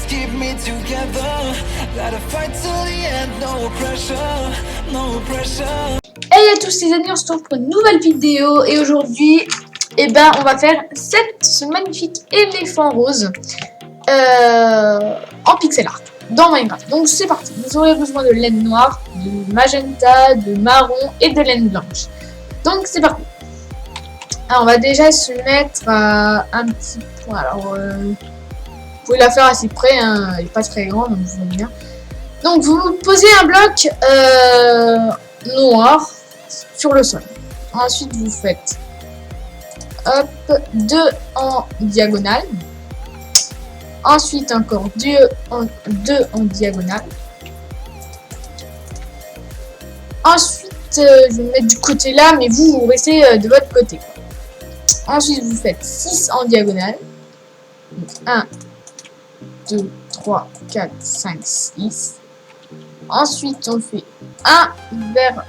Keep me together. Gotta fight till the end. No pressure, no pressure. Hey à tous les amis, on se retrouve pour une nouvelle vidéo et aujourd'hui, on va faire ce magnifique éléphant rose en pixel art dans Minecraft. Donc c'est parti. Vous aurez besoin de laine noire, de magenta, de marron et de laine blanche. Donc c'est parti. Alors on va déjà se mettre à un petit point. Alors vous pouvez la faire assez près, hein, elle n'est pas très grande, donc vous voyez bien. Donc vous posez un bloc noir sur le sol. Ensuite vous faites hop 2 en diagonale. Ensuite encore 2 en diagonale. Ensuite je vais me mettre du côté là, mais vous restez de votre côté. Ensuite vous faites 6 en diagonale. 1, 2, 3, 4, 5, 6. Ensuite, on fait un vers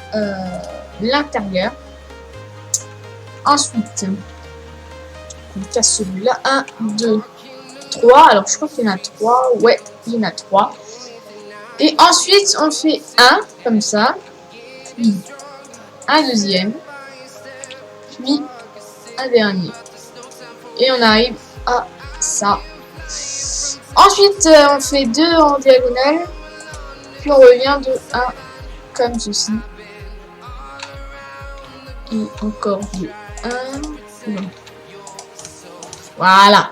l'intérieur. Ensuite, on casse celui-là. 1, 2, 3. Alors, je crois qu'il y en a 3. Ouais, il y en a 3. Et ensuite, on fait un comme ça. Puis un deuxième. Puis un dernier. Et on arrive à ça. Ensuite, on fait 2 en diagonale. Puis on revient de 1 comme ceci. Et encore de 1. Voilà.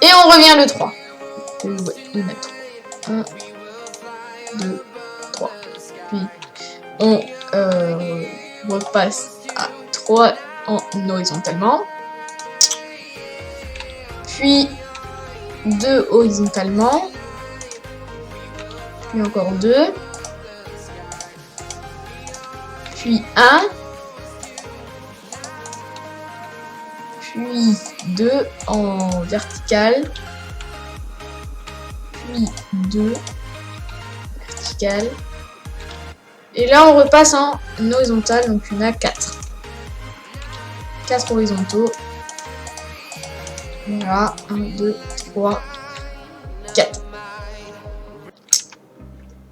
Et on revient de 3. Ouais, il y en a 3. 1, 2, 3. Puis on repasse à 3 en horizontalement. Puis 2 horizontalement. Puis encore 2. Puis 1. Puis 2 en vertical. Puis 2 vertical. Et là on repasse en horizontal, donc il y en a 4. 4 horizontaux. Voilà, 1, 2, 3, 4.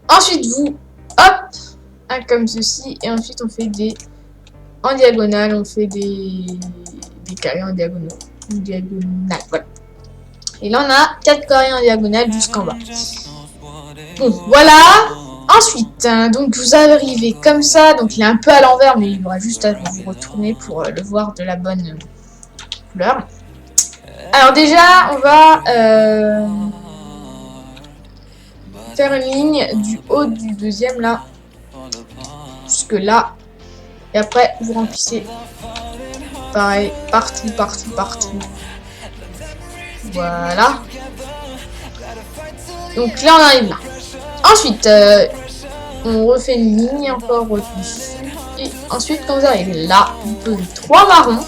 Ensuite, vous, hop, un comme ceci, et ensuite on fait des, en diagonale, on fait des carrés en diagonale, voilà. Et là, on a 4 carrés en diagonale jusqu'en bas. Bon, voilà. Ensuite, donc vous arrivez comme ça, donc il est un peu à l'envers, mais il y aura juste à vous retourner pour le voir de la bonne couleur. Alors déjà, on va faire une ligne du haut du deuxième là jusque là, et après vous remplissez pareil partout. Voilà, donc là on arrive là. Ensuite on refait une ligne encore au-dessus, et ensuite quand vous arrivez là, vous posez 3 marrons,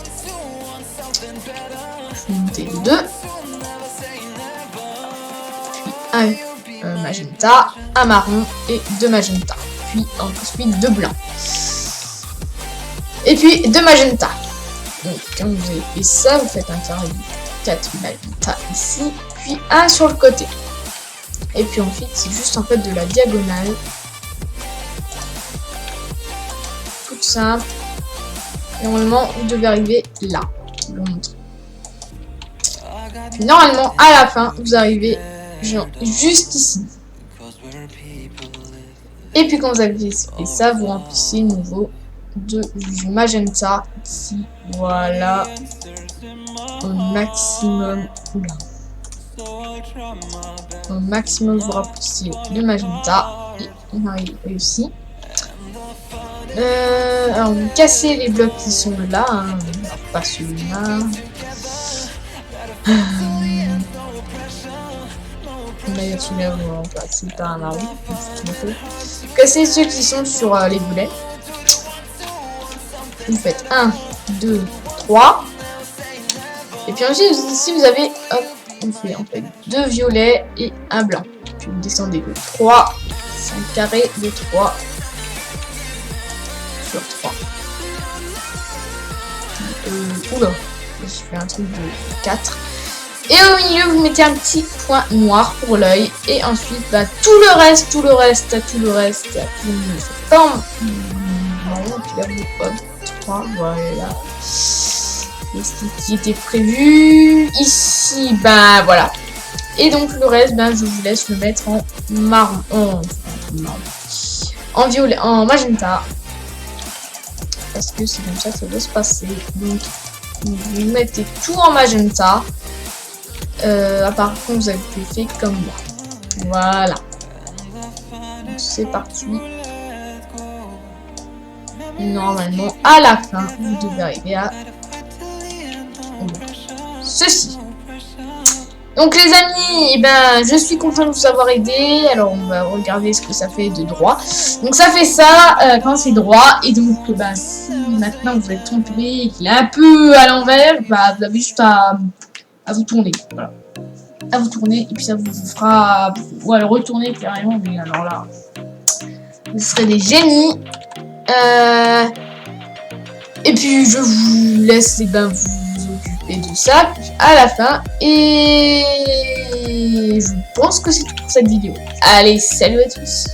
vous montez 2, puis un magenta, un marron et 2 magenta, puis ensuite 2 blancs, et puis 2 magenta. Donc quand vous avez fait ça, vous faites un carré de 4 magenta ici, puis un sur le côté, et puis ensuite c'est juste en fait de la diagonale, toute simple. Et normalement vous devez arriver là, je vous montre. Puis normalement à la fin vous arrivez genre juste ici. Et puis quand vous avez fait ça, vous remplissez nouveau du magenta ici, voilà, au maximum. Au maximum vous remplissez le magenta, et on arrive ici. Alors vous cassez les blocs qui sont là, hein. Alors, pas celui-là. D'ailleurs celui-là vous remplacez par un marron. Cassez ceux qui sont sur les boulets. Vous faites 1, 2, 3. Et puis ensuite ici vous avez, hop, on fait 2 violets et un blanc. Puis vous descendez de 3, 5 carrés de 3 sur 3. Oula, je fais un truc de 4. Et au milieu, vous mettez un petit point noir pour l'œil. Et ensuite, bah, tout le reste. Tout le reste. Voilà. Et ce qui était prévu ici, ben voilà. Et donc le reste, ben je vous laisse le mettre en marron, en violet, en magenta, parce que c'est comme ça que ça doit se passer. Donc vous mettez tout en magenta, à part quand vous avez fait comme moi. Voilà. C'est parti. Normalement, à la fin, vous devez arriver à ceci. Donc les amis, eh ben, je suis content de vous avoir aidé. Alors on va regarder ce que ça fait de droit. Donc ça fait ça quand c'est droit. Et donc bah, si maintenant vous êtes trompé et qu'il est un peu à l'envers, bah, vous avez juste à vous tourner. Voilà. À vous tourner et puis ça vous fera... Ou à le retourner carrément. Mais alors là, vous serez des génies. Et puis je vous laisse ben, vous occuper de ça à la fin. Et je pense que c'est tout pour cette vidéo. Allez, salut à tous.